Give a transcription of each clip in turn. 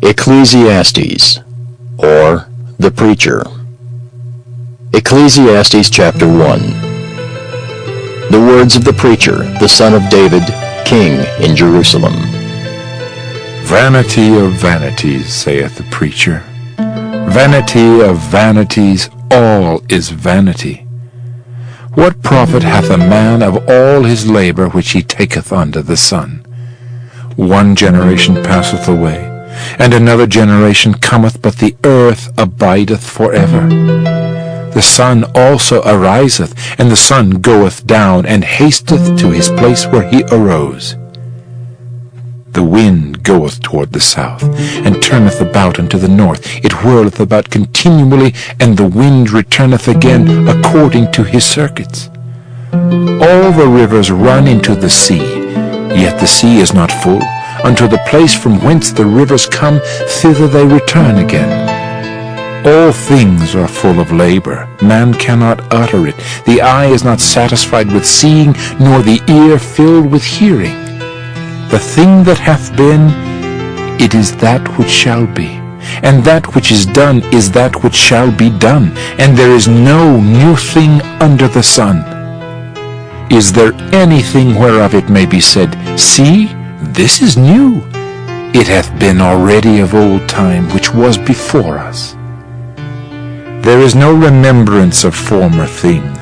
Ecclesiastes, or the Preacher. Ecclesiastes chapter 1. The words of the preacher, the son of David, king in Jerusalem. Vanity of vanities, saith the preacher. Vanity of vanities, all is vanity. What profit hath a man of all his labor which he taketh under the sun? One generation passeth away, and another generation cometh, but the earth abideth forever. The sun also ariseth, and the sun goeth down, and hasteth to his place where he arose. The wind goeth toward the south, and turneth about unto the north. It whirleth about continually, and the wind returneth again according to his circuits. All the rivers run into the sea, yet the sea is not full. Unto the place from whence the rivers come, thither they return again. All things are full of labor. Man cannot utter it. The eye is not satisfied with seeing, nor the ear filled with hearing. The thing that hath been, it is that which shall be. And that which is done is that which shall be done. And there is no new thing under the sun. Is there anything whereof it may be said, See, this is new? It hath been already of old time, which was before us. There is no remembrance of former things,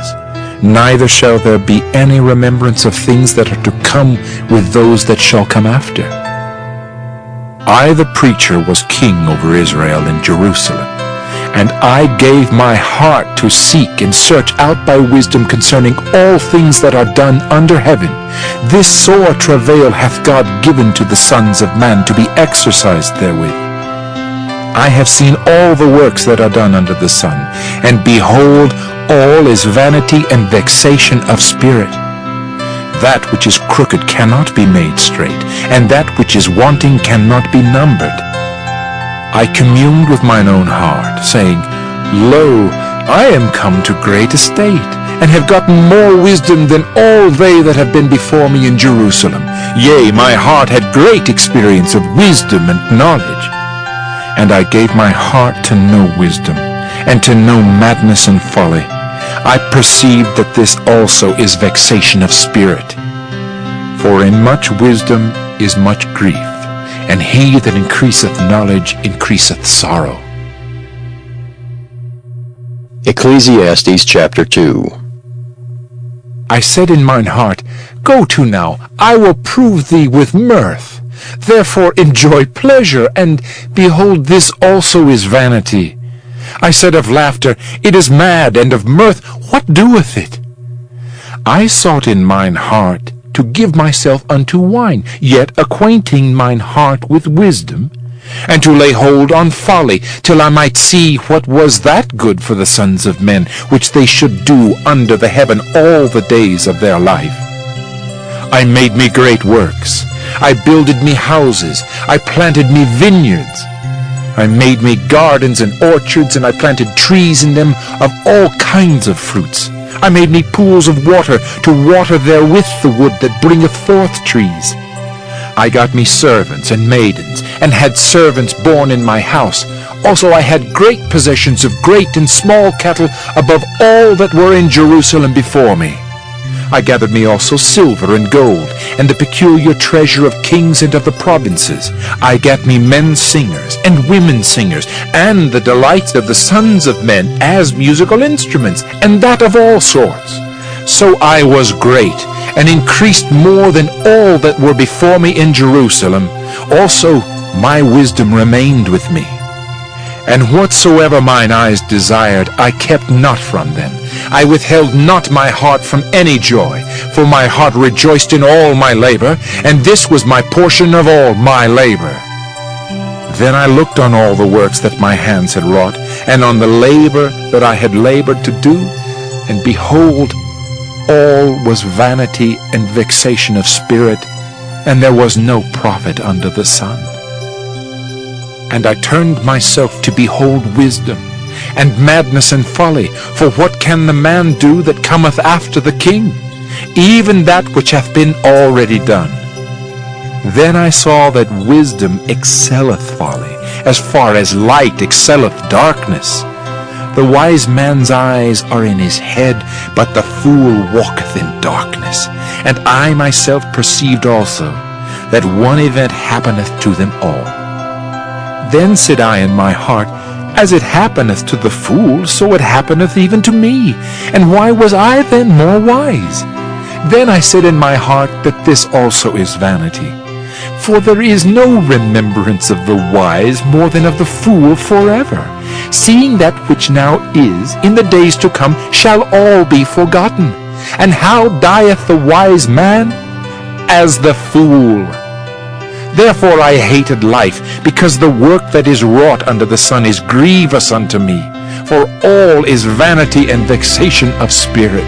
neither shall there be any remembrance of things that are to come with those that shall come after. I, the preacher, was king over Israel in Jerusalem, and I gave my heart to seek and search out by wisdom concerning all things that are done under heaven. This sore travail hath God given to the sons of man to be exercised therewith. I have seen all the works that are done under the sun, and behold, all is vanity and vexation of spirit. That which is crooked cannot be made straight, and that which is wanting cannot be numbered. I communed with mine own heart, saying, Lo, I am come to great estate, and have gotten more wisdom than all they that have been before me in Jerusalem. Yea, my heart had great experience of wisdom and knowledge. And I gave my heart to know wisdom, and to know madness and folly. I perceived that this also is vexation of spirit. For in much wisdom is much grief, and he that increaseth knowledge increaseth sorrow. Ecclesiastes chapter 2. I said in mine heart, Go to now, I will prove thee with mirth. Therefore enjoy pleasure, and behold, this also is vanity. I said of laughter, It is mad, and of mirth, what doeth it? I sought in mine heart to give myself unto wine, yet acquainting mine heart with wisdom, and to lay hold on folly, till I might see what was that good for the sons of men, which they should do under the heaven all the days of their life. I made me great works. I builded me houses. I planted me vineyards. I made me gardens and orchards, and I planted trees in them of all kinds of fruits. I made me pools of water to water therewith the wood that bringeth forth trees. I got me servants and maidens, and had servants born in my house. Also I had great possessions of great and small cattle above all that were in Jerusalem before me. I gathered me also silver and gold, and the peculiar treasure of kings and of the provinces. I gat me men singers and women singers, and the delights of the sons of men as musical instruments, and that of all sorts. So I was great, and increased more than all that were before me in Jerusalem. Also my wisdom remained with me. And whatsoever mine eyes desired, I kept not from them. I withheld not my heart from any joy, for my heart rejoiced in all my labor, and this was my portion of all my labor. Then I looked on all the works that my hands had wrought, and on the labor that I had labored to do, and behold, all was vanity and vexation of spirit, and there was no profit under the sun. And I turned myself to behold wisdom, and madness and folly. For what can the man do that cometh after the king? Even that which hath been already done. Then I saw that wisdom excelleth folly, as far as light excelleth darkness. The wise man's eyes are in his head, but the fool walketh in darkness. And I myself perceived also that one event happeneth to them all. Then said I in my heart, As it happeneth to the fool, so it happeneth even to me. And why was I then more wise? Then I said in my heart that this also is vanity. For there is no remembrance of the wise more than of the fool forever. Seeing that which now is, in the days to come, shall all be forgotten. And how dieth the wise man? As the fool. Therefore I hated life, because the work that is wrought under the sun is grievous unto me. For all is vanity and vexation of spirit.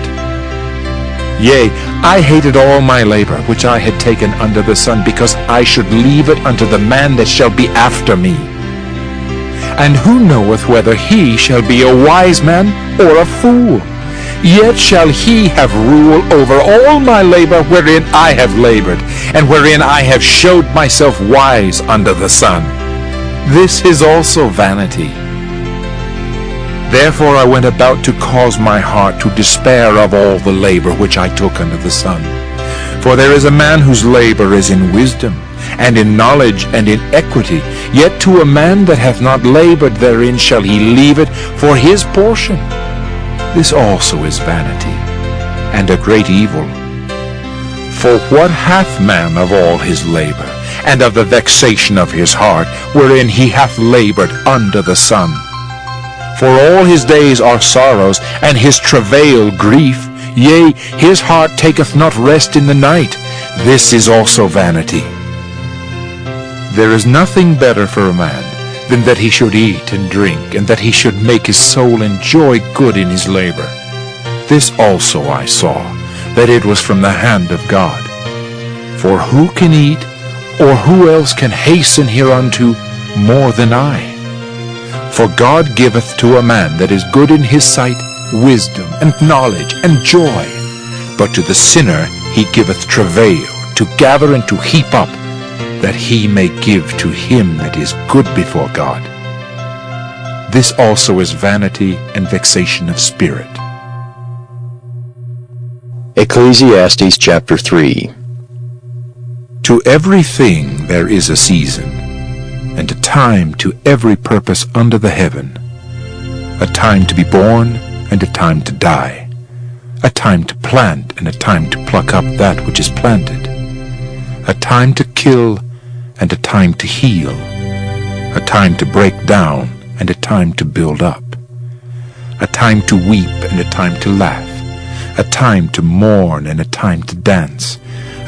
Yea, I hated all my labor which I had taken under the sun, because I should leave it unto the man that shall be after me. And who knoweth whether he shall be a wise man or a fool? Yet shall he have rule over all my labor wherein I have labored, and wherein I have showed myself wise under the sun. This is also vanity. Therefore I went about to cause my heart to despair of all the labor which I took under the sun. For there is a man whose labor is in wisdom, and in knowledge, and in equity. Yet to a man that hath not labored therein shall he leave it for his portion. This also is vanity, and a great evil. For what hath man of all his labor, and of the vexation of his heart, wherein he hath labored under the sun? For all his days are sorrows, and his travail grief. Yea, his heart taketh not rest in the night. This is also vanity. There is nothing better for a man than that he should eat and drink, and that he should make his soul enjoy good in his labor. This also I saw, that it was from the hand of God. For who can eat, or who else can hasten hereunto more than I? For God giveth to a man that is good in his sight wisdom, and knowledge, and joy. But to the sinner he giveth travail, to gather and to heap up, that he may give to him that is good before God. This also is vanity and vexation of spirit. Ecclesiastes chapter 3. To everything there is a season, and a time to every purpose under the heaven, a time to be born, and a time to die, a time to plant, and a time to pluck up that which is planted, a time to kill, and a time to heal, a time to break down, and a time to build up, a time to weep, and a time to laugh, a time to mourn, and a time to dance,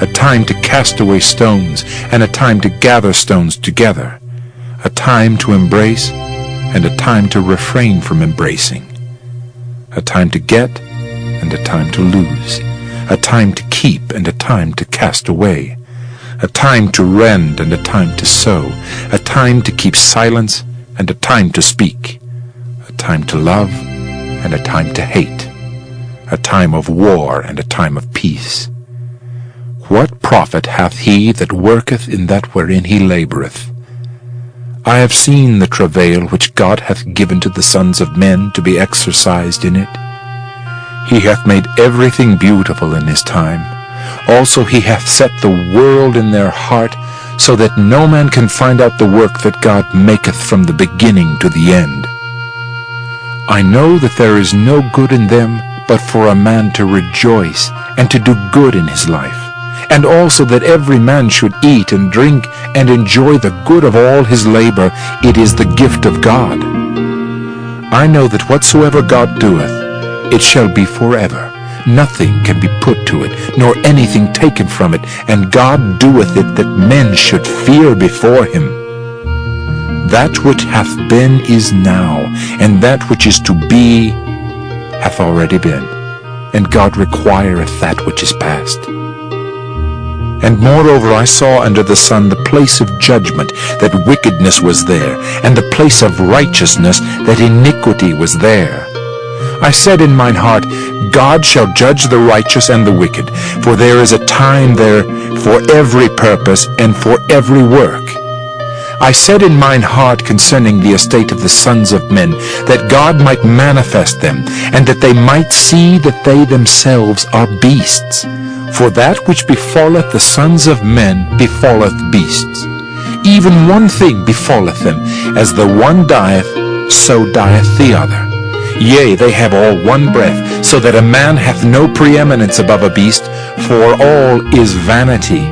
a time to cast away stones, and a time to gather stones together, a time to embrace, and a time to refrain from embracing, a time to get, and a time to lose, a time to keep, and a time to cast away, a time to rend, and a time to sow, a time to keep silence, and a time to speak, a time to love, and a time to hate, a time of war, and a time of peace. What profit hath he that worketh in that wherein he laboureth? I have seen the travail which God hath given to the sons of men to be exercised in it. He hath made everything beautiful in his time. Also he hath set the world in their heart, so that no man can find out the work that God maketh from the beginning to the end. I know that there is no good in them, but for a man to rejoice, and to do good in his life, and also that every man should eat and drink, and enjoy the good of all his labor. It is the gift of God. I know that whatsoever God doeth, it shall be forever. Nothing can be put to it, nor anything taken from it, and God doeth it that men should fear before him. That which hath been is now, and that which is to be hath already been, and God requireth that which is past. And moreover I saw under the sun the place of judgment, that wickedness was there, and the place of righteousness, that iniquity was there. I said in mine heart, God shall judge the righteous and the wicked, for there is a time there for every purpose and for every work. I said in mine heart concerning the estate of the sons of men, that God might manifest them, and that they might see that they themselves are beasts. For that which befalleth the sons of men befalleth beasts. Even one thing befalleth them, as the one dieth, so dieth the other. Yea, they have all one breath, so that a man hath no preeminence above a beast, for all is vanity.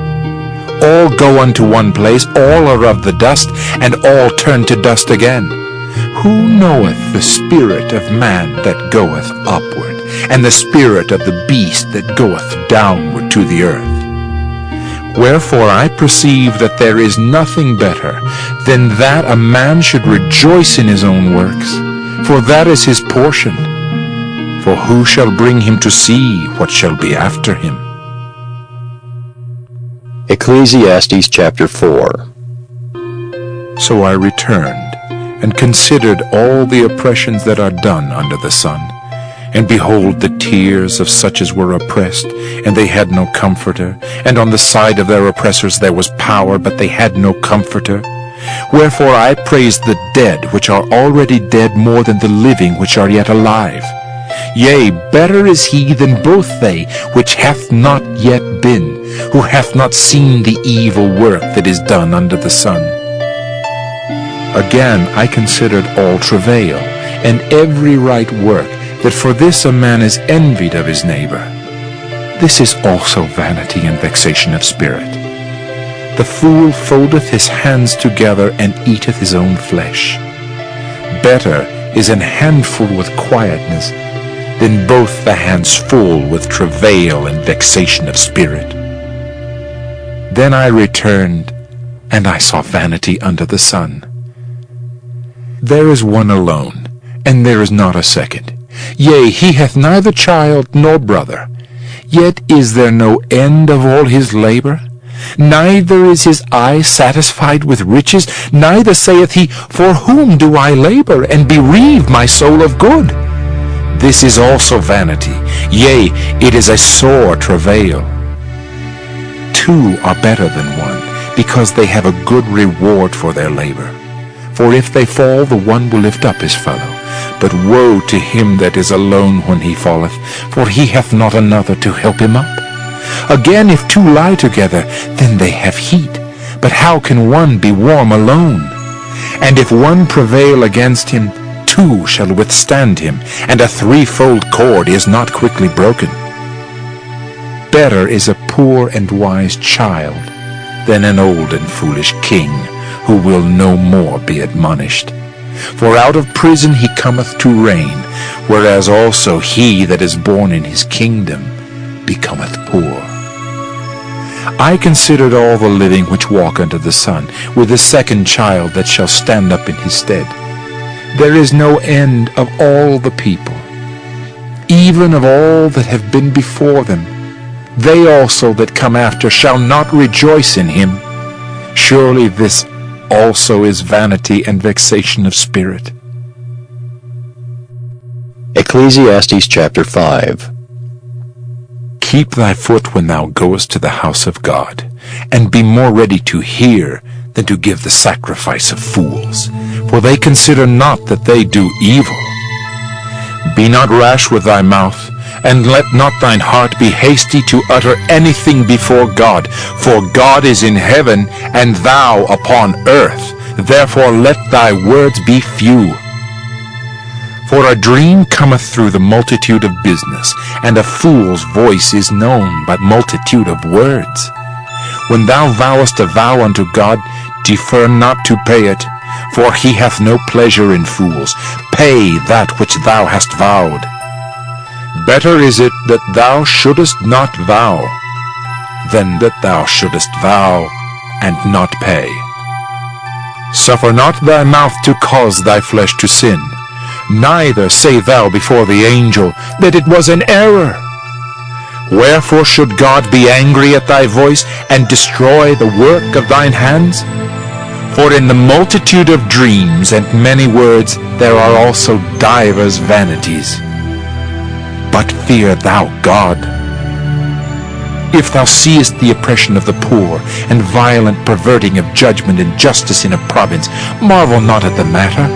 All go unto one place, all are of the dust, and all turn to dust again. Who knoweth the spirit of man that goeth upward, and the spirit of the beast that goeth downward to the earth? Wherefore I perceive that there is nothing better than that a man should rejoice in his own works, for that is his portion. For who shall bring him to see what shall be after him? Ecclesiastes chapter 4. So I returned, and considered all the oppressions that are done under the sun. And behold, the tears of such as were oppressed, and they had no comforter. And on the side of their oppressors there was power, but they had no comforter. Wherefore I praise the dead which are already dead more than the living which are yet alive. Yea, better is he than both they which hath not yet been, who hath not seen the evil work that is done under the sun. Again I considered all travail, and every right work, that for this a man is envied of his neighbor. This is also vanity and vexation of spirit. The fool foldeth his hands together, and eateth his own flesh. Better is an handful with quietness, than both the hands full with travail and vexation of spirit. Then I returned, and I saw vanity under the sun. There is one alone, and there is not a second. Yea, he hath neither child nor brother. Yet is there no end of all his labor? Neither is his eye satisfied with riches, neither saith he, For whom do I labor, and bereave my soul of good? This is also vanity, yea, it is a sore travail. Two are better than one, because they have a good reward for their labor. For if they fall, the one will lift up his fellow. But woe to him that is alone when he falleth, for he hath not another to help him up. Again, if two lie together, then they have heat. But how can one be warm alone? And if one prevail against him, two shall withstand him, and a threefold cord is not quickly broken. Better is a poor and wise child than an old and foolish king, who will no more be admonished. For out of prison he cometh to reign, whereas also he that is born in his kingdom becometh poor. I considered all the living which walk under the sun, with the second child that shall stand up in his stead. There is no end of all the people, even of all that have been before them. They also that come after shall not rejoice in him. Surely this also is vanity and vexation of spirit. Ecclesiastes chapter 5. Keep thy foot when thou goest to the house of God, and be more ready to hear than to give the sacrifice of fools, for they consider not that they do evil. Be not rash with thy mouth, and let not thine heart be hasty to utter anything before God, for God is in heaven, and thou upon earth. Therefore let thy words be few. For a dream cometh through the multitude of business, and a fool's voice is known by multitude of words. When thou vowest a vow unto God, defer not to pay it, for he hath no pleasure in fools. Pay that which thou hast vowed. Better is it that thou shouldest not vow, than that thou shouldest vow and not pay. Suffer not thy mouth to cause thy flesh to sin, neither say thou before the angel that it was an error. Wherefore should God be angry at thy voice, and destroy the work of thine hands? For in the multitude of dreams and many words there are also divers vanities. But fear thou God. If thou seest the oppression of the poor, and violent perverting of judgment and justice in a province, marvel not at the matter.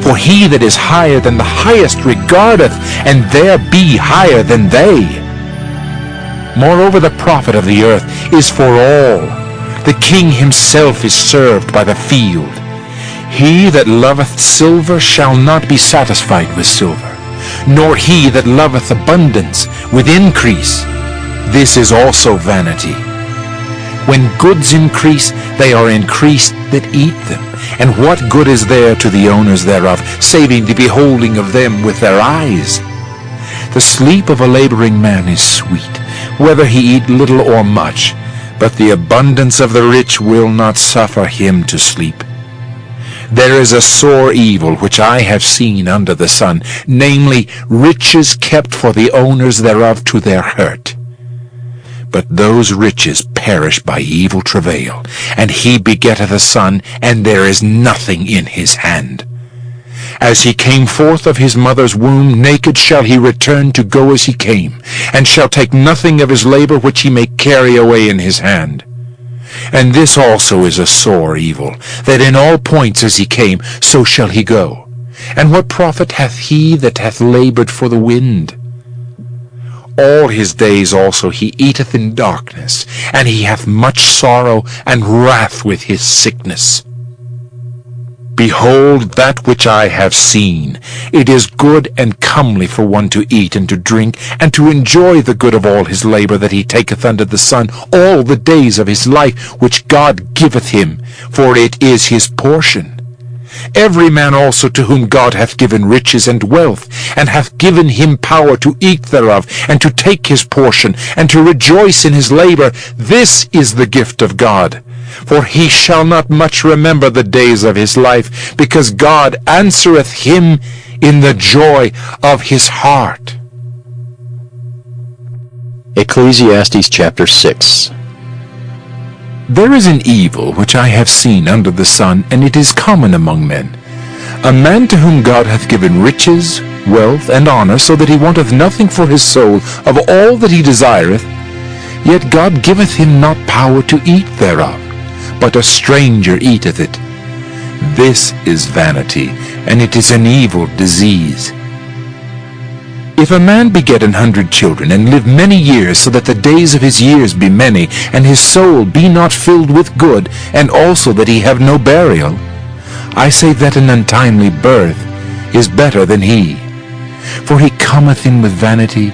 For he that is higher than the highest regardeth, and there be higher than they. Moreover, the profit of the earth is for all. The king himself is served by the field. He that loveth silver shall not be satisfied with silver, nor he that loveth abundance with increase. This is also vanity. When goods increase, they are increased that eat them. And what good is there to the owners thereof, saving the beholding of them with their eyes? The sleep of a laboring man is sweet, whether he eat little or much, but the abundance of the rich will not suffer him to sleep. There is a sore evil which I have seen under the sun, namely, riches kept for the owners thereof to their hurt. But those riches perish by evil travail, and he begetteth a son, and there is nothing in his hand. As he came forth of his mother's womb, naked shall he return to go as he came, and shall take nothing of his labor which he may carry away in his hand. And this also is a sore evil, that in all points as he came, so shall he go. And what profit hath he that hath labored for the wind? All his days also he eateth in darkness, and he hath much sorrow and wrath with his sickness. Behold, that which I have seen, it is good and comely for one to eat and to drink, and to enjoy the good of all his labor that he taketh under the sun all the days of his life which God giveth him, for it is his portion. Every man also to whom God hath given riches and wealth, and hath given him power to eat thereof, and to take his portion, and to rejoice in his labor, this is the gift of God. For he shall not much remember the days of his life, because God answereth him in the joy of his heart. Ecclesiastes chapter 6. There is an evil which I have seen under the sun, and it is common among men. A man to whom God hath given riches, wealth, and honor, so that he wanteth nothing for his soul of all that he desireth, yet God giveth him not power to eat thereof, but a stranger eateth it. This is vanity, and it is an evil disease. If a man beget 100 children, and live many years, so that the days of his years be many, and his soul be not filled with good, and also that he have no burial, I say that an untimely birth is better than he. For he cometh in with vanity,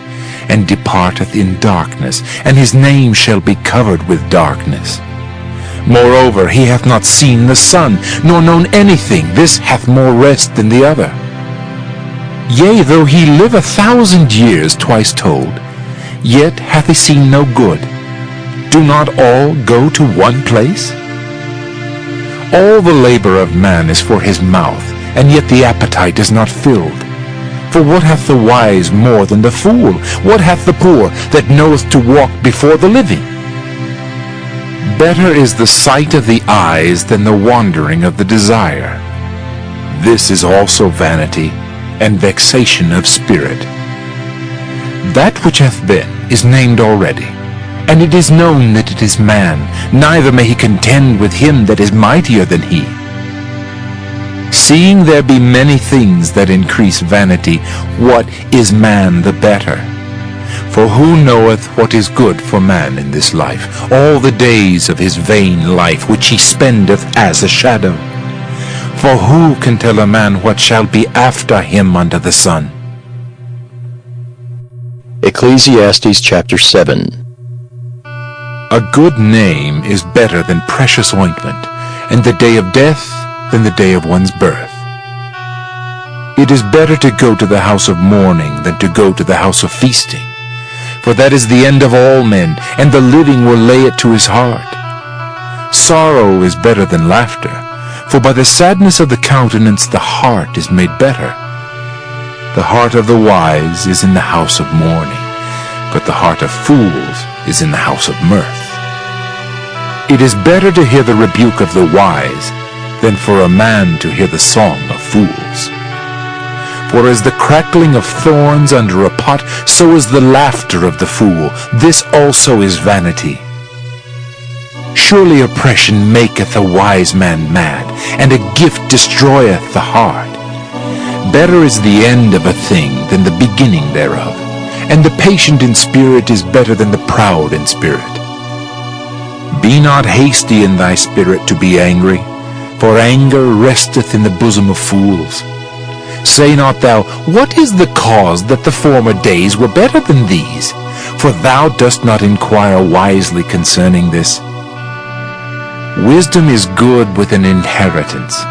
and departeth in darkness, and his name shall be covered with darkness. Moreover, he hath not seen the sun, nor known anything. This hath more rest than the other. Yea, though he live 1,000 years twice told, yet hath he seen no good. Do not all go to one place? All the labor of man is for his mouth, and yet the appetite is not filled. For what hath the wise more than the fool? What hath the poor that knoweth to walk before the living? Better is the sight of the eyes than the wandering of the desire. This is also vanity, and vexation of spirit. That which hath been is named already, and it is known that it is man, neither may he contend with him that is mightier than he. Seeing there be many things that increase vanity, what is man the better? For who knoweth what is good for man in this life, all the days of his vain life which he spendeth as a shadow? For who can tell a man what shall be after him under the sun? Ecclesiastes chapter 7. A good name is better than precious ointment, and the day of death than the day of one's birth. It is better to go to the house of mourning than to go to the house of feasting, for that is the end of all men, and the living will lay it to his heart. Sorrow is better than laughter, for by the sadness of the countenance the heart is made better. The heart of the wise is in the house of mourning, but the heart of fools is in the house of mirth. It is better to hear the rebuke of the wise than for a man to hear the song of fools. For as the crackling of thorns under a pot, so is the laughter of the fool. This also is vanity. Surely oppression maketh a wise man mad, and a gift destroyeth the heart. Better is the end of a thing than the beginning thereof, and the patient in spirit is better than the proud in spirit. Be not hasty in thy spirit to be angry, for anger resteth in the bosom of fools. Say not thou, What is the cause that the former days were better than these? For thou dost not inquire wisely concerning this. Wisdom is good with an inheritance,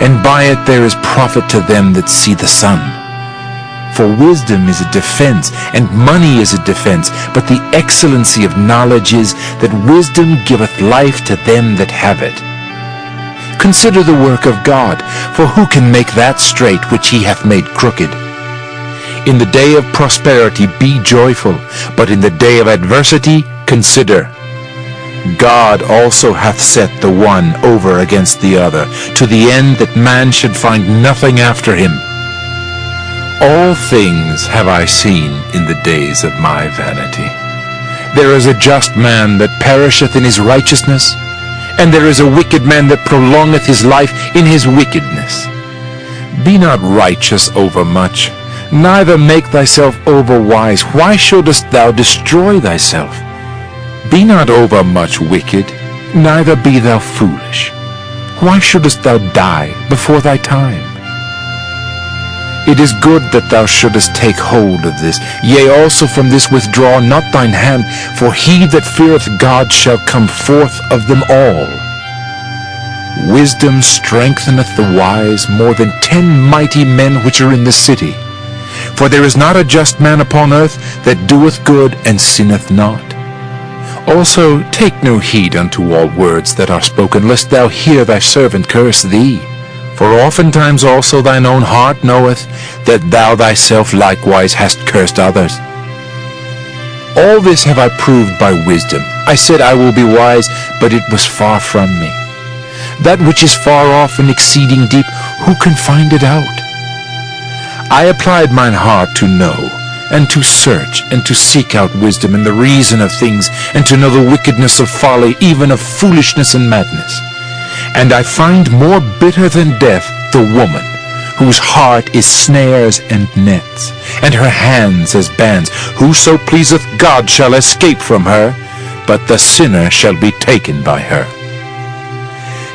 and by it there is profit to them that see the sun. For wisdom is a defense, and money is a defense, but the excellency of knowledge is that wisdom giveth life to them that have it. Consider the work of God, for who can make that straight which he hath made crooked? In the day of prosperity be joyful, but in the day of adversity consider. God also hath set the one over against the other, to the end that man should find nothing after him. All things have I seen in the days of my vanity. There is a just man that perisheth in his righteousness, and there is a wicked man that prolongeth his life in his wickedness. Be not righteous overmuch, neither make thyself overwise. Why shouldest thou destroy thyself? Be not overmuch wicked, neither be thou foolish. Why shouldest thou die before thy time? It is good that thou shouldest take hold of this, yea, also from this withdraw not thine hand, for he that feareth God shall come forth of them all. Wisdom strengtheneth the wise more than 10 mighty men which are in the city. For there is not a just man upon earth that doeth good and sinneth not. Also take no heed unto all words that are spoken, lest thou hear thy servant curse thee. For oftentimes also thine own heart knoweth that thou thyself likewise hast cursed others. All this have I proved by wisdom. I said I will be wise, but it was far from me. That which is far off and exceeding deep, who can find it out? I applied mine heart to know, and to search, and to seek out wisdom and the reason of things, and to know the wickedness of folly, even of foolishness and madness. And I find more bitter than death the woman, whose heart is snares and nets, and her hands as bands. Whoso pleaseth God shall escape from her, but the sinner shall be taken by her.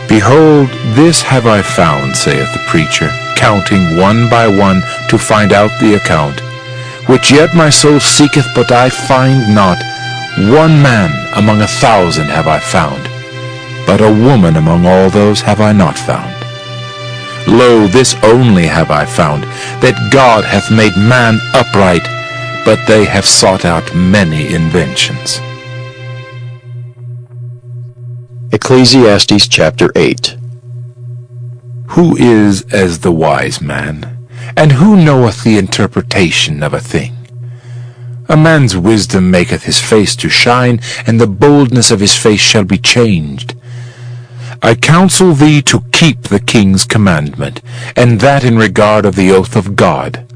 Behold, this have I found, saith the preacher, counting one by one to find out the account, which yet my soul seeketh, but I find not. One man among 1,000 have I found, but a woman among all those have I not found. Lo, this only have I found, that God hath made man upright, but they have sought out many inventions. Ecclesiastes chapter 8. Who is as the wise man, and who knoweth the interpretation of a thing? A man's wisdom maketh his face to shine, and the boldness of his face shall be changed. I counsel thee to keep the king's commandment, and that in regard of the oath of God.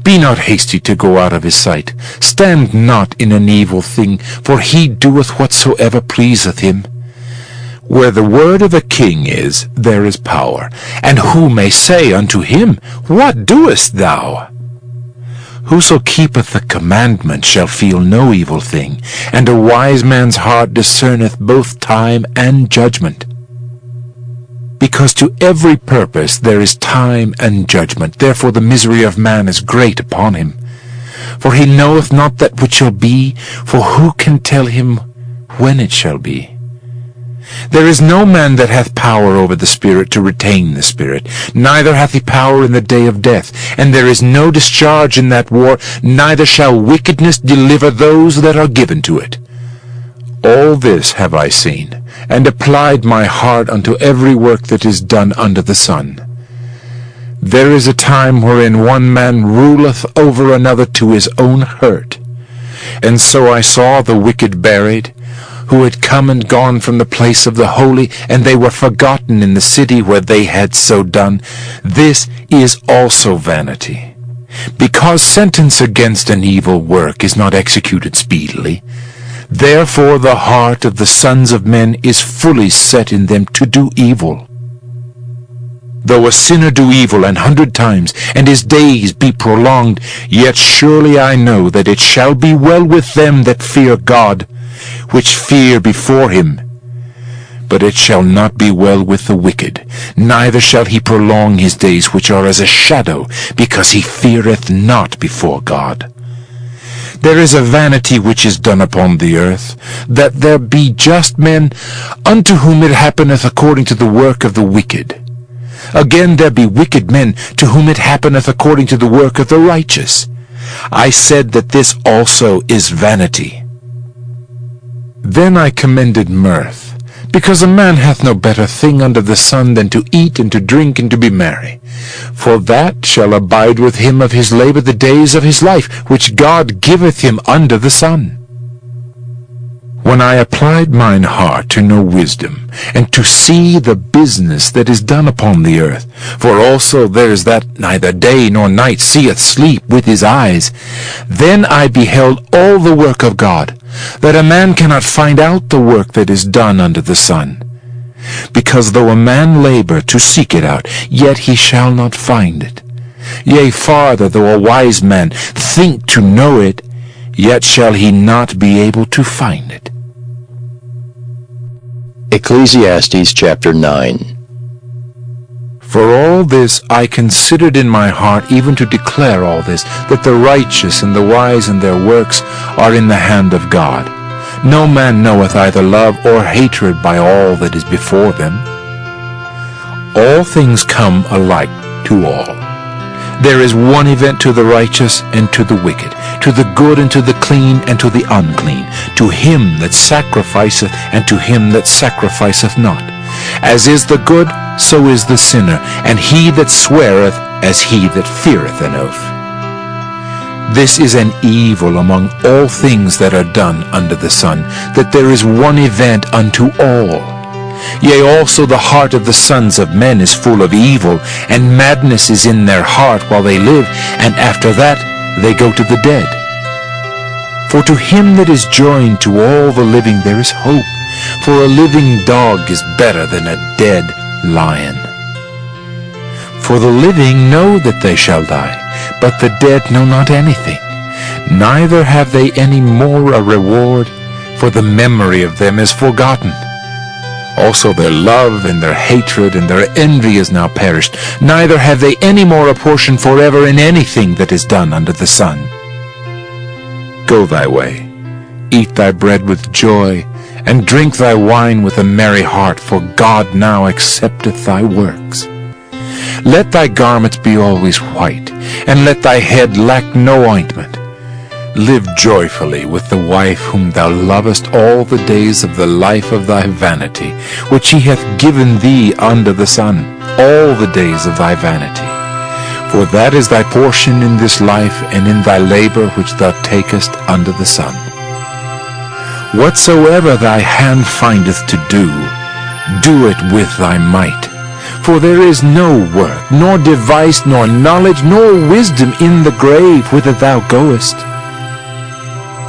Be not hasty to go out of his sight. Stand not in an evil thing, for he doeth whatsoever pleaseth him. Where the word of a king is, there is power. And who may say unto him, What doest thou? Whoso keepeth the commandment shall feel no evil thing, and a wise man's heart discerneth both time and judgment. Because to every purpose there is time and judgment, therefore the misery of man is great upon him. For he knoweth not that which shall be, for who can tell him when it shall be? There is no man that hath power over the Spirit to retain the Spirit, neither hath he power in the day of death, and there is no discharge in that war, neither shall wickedness deliver those that are given to it. All this have I seen, and applied my heart unto every work that is done under the sun. There is a time wherein one man ruleth over another to his own hurt. And so I saw the wicked buried, who had come and gone from the place of the holy, and they were forgotten in the city where they had so done. This is also vanity. Because sentence against an evil work is not executed speedily, therefore the heart of the sons of men is fully set in them to do evil. Though a sinner do evil 100 times, and his days be prolonged, yet surely I know that it shall be well with them that fear God, which fear before him. But it shall not be well with the wicked, neither shall he prolong his days, which are as a shadow, because he feareth not before God. There is a vanity which is done upon the earth, that there be just men, unto whom it happeneth according to the work of the wicked. Again there be wicked men, to whom it happeneth according to the work of the righteous. I said that this also is vanity. Then I commended mirth, because a man hath no better thing under the sun than to eat and to drink and to be merry. For that shall abide with him of his labor the days of his life, which God giveth him under the sun. When I applied mine heart to know wisdom, and to see the business that is done upon the earth, for also there is that neither day nor night seeth sleep with his eyes, then I beheld all the work of God, that a man cannot find out the work that is done under the sun. Because though a man labor to seek it out, yet he shall not find it. Yea, farther, though a wise man think to know it, yet shall he not be able to find it. Ecclesiastes chapter 9. For all this I considered in my heart, even to declare all this, that the righteous and the wise in their works are in the hand of God. No man knoweth either love or hatred by all that is before them. All things come alike to all. There is one event to the righteous and to the wicked, to the good and to the clean and to the unclean, to him that sacrificeth and to him that sacrificeth not. As is the good, so is the sinner, and he that sweareth as he that feareth an oath. This is an evil among all things that are done under the sun, that there is one event unto all. Yea, also the heart of the sons of men is full of evil, and madness is in their heart while they live, and after that they go to the dead. For to him that is joined to all the living there is hope, for a living dog is better than a dead lion. For the living know that they shall die, but the dead know not anything, neither have they any more a reward, for the memory of them is forgotten. Also their love and their hatred and their envy is now perished, neither have they any more a portion forever in anything that is done under the sun. Go thy way, eat thy bread with joy, and drink thy wine with a merry heart, for God now accepteth thy works. Let thy garments be always white, and let thy head lack no ointment. Live joyfully with the wife whom thou lovest all the days of the life of thy vanity, which he hath given thee under the sun, all the days of thy vanity. For that is thy portion in this life, and in thy labor which thou takest under the sun. Whatsoever thy hand findeth to do, do it with thy might. For there is no work, nor device, nor knowledge, nor wisdom in the grave whither thou goest.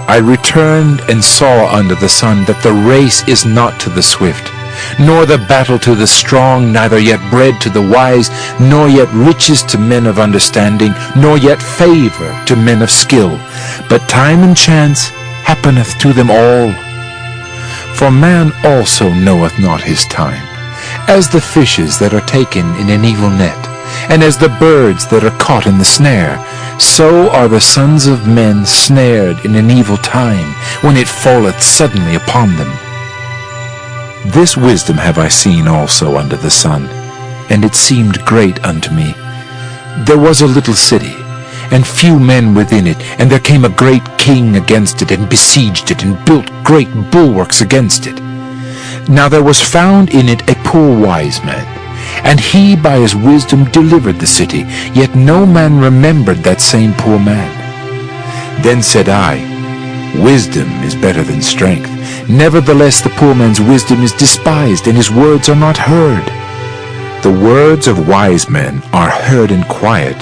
I returned and saw under the sun that the race is not to the swift, nor the battle to the strong, neither yet bread to the wise, nor yet riches to men of understanding, nor yet favor to men of skill. But time and chance happeneth to them all. For man also knoweth not his time, as the fishes that are taken in an evil net, and as the birds that are caught in the snare, so are the sons of men snared in an evil time, when it falleth suddenly upon them. This wisdom have I seen also under the sun, and it seemed great unto me. There was a little city, and few men within it, and there came a great king against it, and besieged it, and built great bulwarks against it. Now there was found in it a poor wise man, and he by his wisdom delivered the city, yet no man remembered that same poor man. Then said I, Wisdom is better than strength. Nevertheless, the poor man's wisdom is despised, and his words are not heard. The words of wise men are heard in quiet,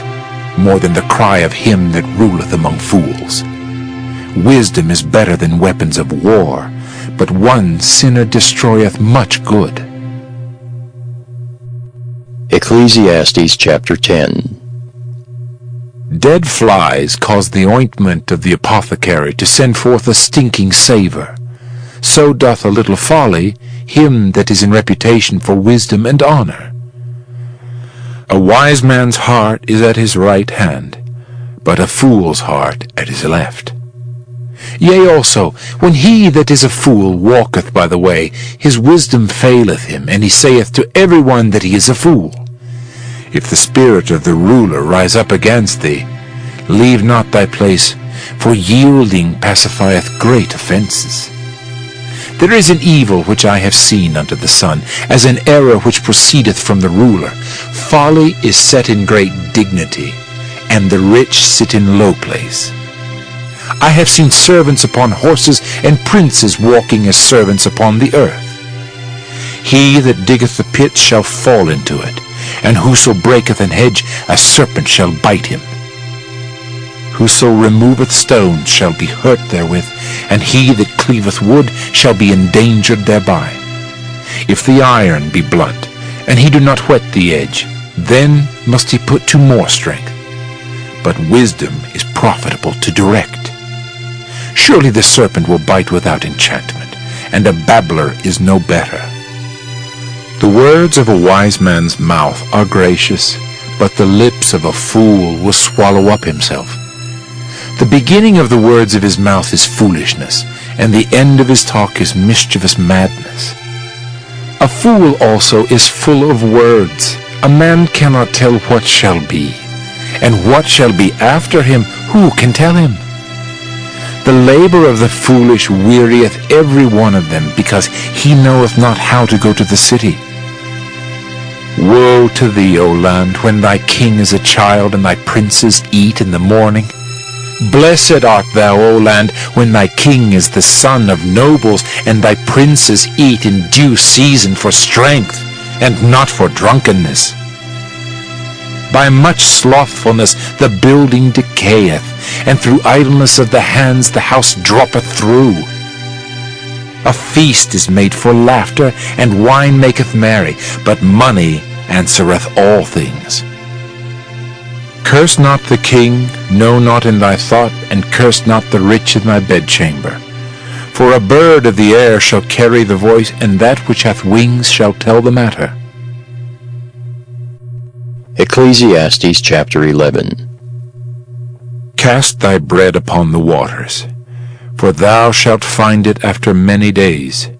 more than the cry of him that ruleth among fools. Wisdom is better than weapons of war, but one sinner destroyeth much good. Ecclesiastes chapter 10. Dead flies cause the ointment of the apothecary to send forth a stinking savour. So doth a little folly him that is in reputation for wisdom and honour. A wise man's heart is at his right hand, but a fool's heart at his left. Yea also, when he that is a fool walketh by the way, his wisdom faileth him, and he saith to every one that he is a fool. If the spirit of the ruler rise up against thee, leave not thy place, for yielding pacifieth great offences. There is an evil which I have seen under the sun, as an error which proceedeth from the ruler. Folly is set in great dignity, and the rich sit in low place. I have seen servants upon horses, and princes walking as servants upon the earth. He that diggeth the pit shall fall into it, and whoso breaketh an hedge, a serpent shall bite him. Whoso removeth stones shall be hurt therewith, and he that cleaveth wood shall be endangered thereby. If the iron be blunt, and he do not whet the edge, then must he put to more strength. But wisdom is profitable to direct. Surely the serpent will bite without enchantment, and a babbler is no better. The words of a wise man's mouth are gracious, but the lips of a fool will swallow up himself. The beginning of the words of his mouth is foolishness, and the end of his talk is mischievous madness. A fool also is full of words. A man cannot tell what shall be, and what shall be after him, who can tell him? The labor of the foolish wearieth every one of them, because he knoweth not how to go to the city. Woe to thee, O land, when thy king is a child, and thy princes eat in the morning. Blessed art thou, O land, when thy king is the son of nobles, and thy princes eat in due season for strength, and not for drunkenness. By much slothfulness the building decayeth, and through idleness of the hands the house droppeth through. A feast is made for laughter, and wine maketh merry, but money answereth all things. Curse not the king, no, not in thy thought, and curse not the rich in thy bedchamber. For a bird of the air shall carry the voice, and that which hath wings shall tell the matter. Ecclesiastes chapter 11. Cast thy bread upon the waters, for thou shalt find it after many days.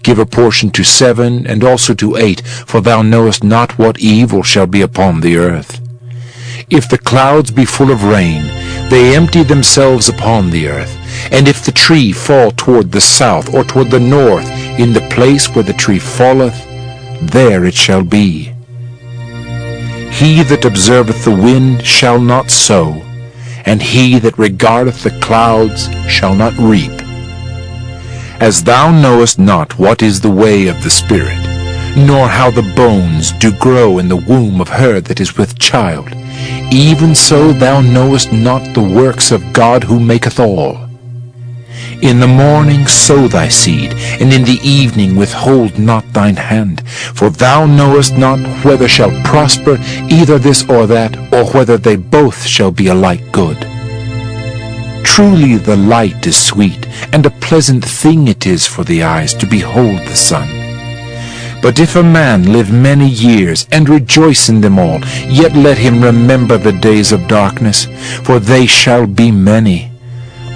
Give a portion to 7, and also to 8, for thou knowest not what evil shall be upon the earth. If the clouds be full of rain, they empty themselves upon the earth. And if the tree fall toward the south, or toward the north, in the place where the tree falleth, there it shall be. He that observeth the wind shall not sow, and he that regardeth the clouds shall not reap. As thou knowest not what is the way of the Spirit, nor how the bones do grow in the womb of her that is with child, even so thou knowest not the works of God who maketh all. In the morning sow thy seed, and in the evening withhold not thine hand, for thou knowest not whether shall prosper either this or that, or whether they both shall be alike good. Truly the light is sweet, and a pleasant thing it is for the eyes to behold the sun. But if a man live many years, and rejoice in them all, yet let him remember the days of darkness, for they shall be many.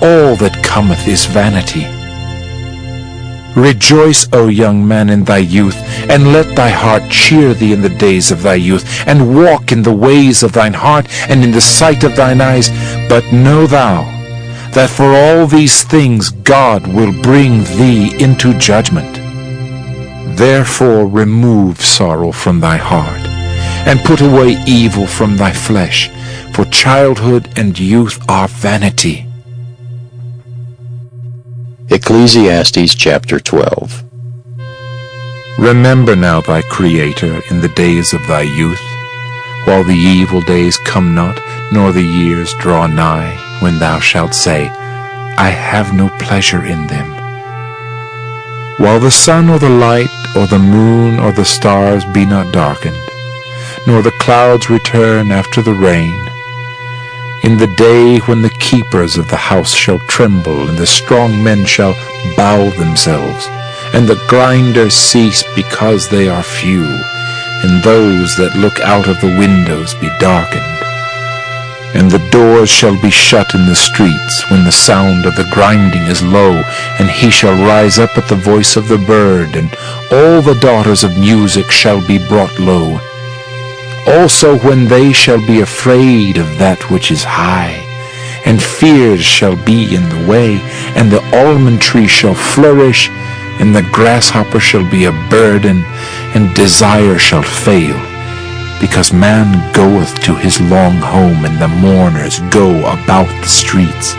All that cometh is vanity. Rejoice, O young man, in thy youth, and let thy heart cheer thee in the days of thy youth, and walk in the ways of thine heart, and in the sight of thine eyes. But know thou, that for all these things God will bring thee into judgment. Therefore remove sorrow from thy heart, and put away evil from thy flesh, for childhood and youth are vanity. Ecclesiastes chapter 12. Remember now thy Creator in the days of thy youth, while the evil days come not, nor the years draw nigh, when thou shalt say, I have no pleasure in them. While the sun or the light, or the moon or the stars be not darkened, nor the clouds return after the rain, in the day when the keepers of the house shall tremble, and the strong men shall bow themselves, and the grinders cease because they are few, and those that look out of the windows be darkened. And the doors shall be shut in the streets, when the sound of the grinding is low, and he shall rise up at the voice of the bird, and all the daughters of music shall be brought low. Also when they shall be afraid of that which is high, and fears shall be in the way, and the almond tree shall flourish, and the grasshopper shall be a burden, and desire shall fail, because man goeth to his long home, and the mourners go about the streets.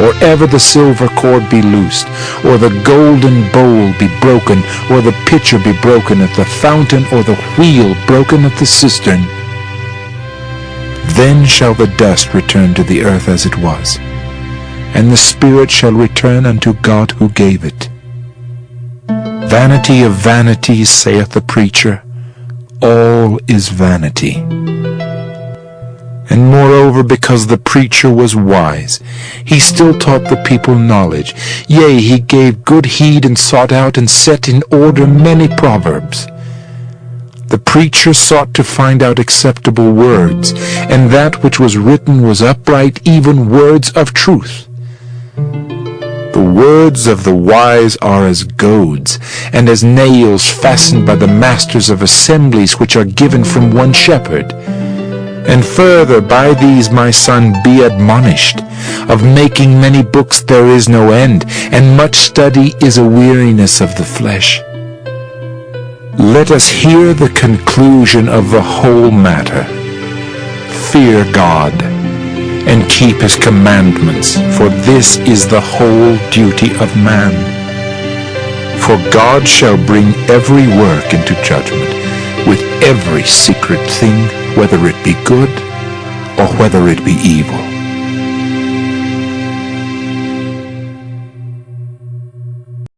Or ever the silver cord be loosed, or the golden bowl be broken, or the pitcher be broken at the fountain, or the wheel broken at the cistern, then shall the dust return to the earth as it was, and the spirit shall return unto God who gave it. Vanity of vanities, saith the preacher, all is vanity. And moreover, because the preacher was wise, he still taught the people knowledge. Yea, he gave good heed, and sought out and set in order many proverbs. The preacher sought to find out acceptable words, and that which was written was upright, even words of truth. The words of the wise are as goads, and as nails fastened by the masters of assemblies, which are given from one shepherd. And further, by these, my son, be admonished. Of making many books there is no end, and much study is a weariness of the flesh. Let us hear the conclusion of the whole matter. Fear God, and keep his commandments, for this is the whole duty of man. For God shall bring every work into judgment, with every secret thing, whether it be good or whether it be evil.